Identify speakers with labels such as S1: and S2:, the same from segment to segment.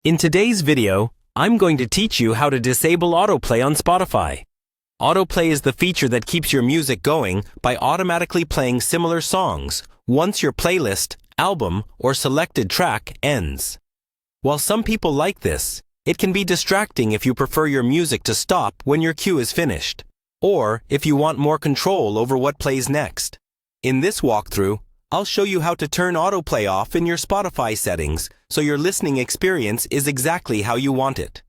S1: In today's video, I'm going to teach you how to disable autoplay on Spotify. Autoplay is the feature that keeps your music going by automatically playing similar songs once your playlist, album, or selected track ends. While some people like this, it can be distracting if you prefer your music to stop when your cue is finished, or if you want more control over what plays next. In this walkthrough, I'll show you how to turn autoplay off in your Spotify settings so your listening experience is exactly how you want it.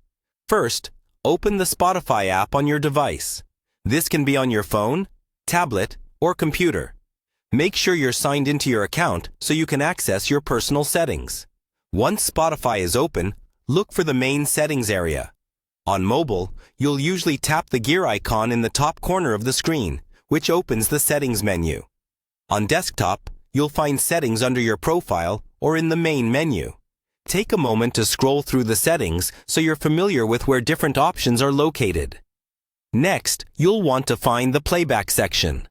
S1: First, open the Spotify app on your device. This can be on your phone, tablet, or computer. Make sure you're signed into your account so you can access your personal settings. Once Spotify is open, look for the main settings area. On mobile, you'll usually tap the gear icon in the top corner of the screen, which opens the settings menu. On desktop, you'll find settings under your profile or in the main menu. Take a moment to scroll through the settings so you're familiar with where different options are located. Next, you'll want to find the playback section.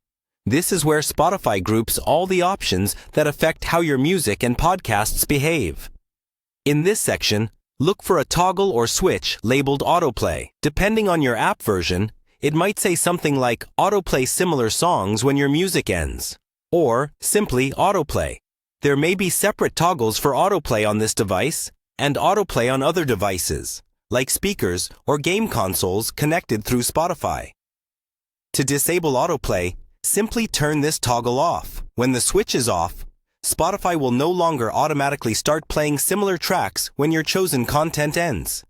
S1: This is where Spotify groups all the options that affect how your music and podcasts behave. In this section, look for a toggle or switch labeled autoplay. Depending on your app version, it might say something like autoplay similar songs when your music ends, or simply autoplay. There may be separate toggles for autoplay on this device and autoplay on other devices, like speakers or game consoles connected through Spotify. To disable autoplay, simply turn this toggle off. When the switch is off, Spotify will no longer automatically start playing similar tracks when your chosen content ends.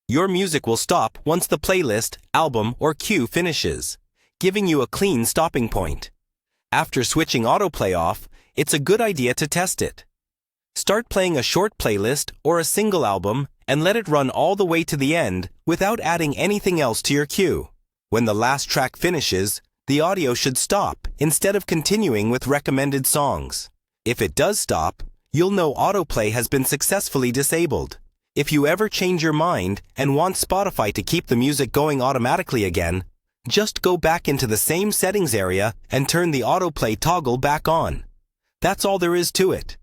S1: Your music will stop once the playlist, album, or cue finishes, giving you a clean stopping point. After switching autoplay off, it's a good idea to test it. Start playing a short playlist or a single album and let it run all the way to the end without adding anything else to your queue. When the last track finishes, the audio should stop instead of continuing with recommended songs. If it does stop, you'll know autoplay has been successfully disabled. If you ever change your mind and want Spotify to keep the music going automatically again, just go back into the same settings area and turn the autoplay toggle back on. That's all there is to it.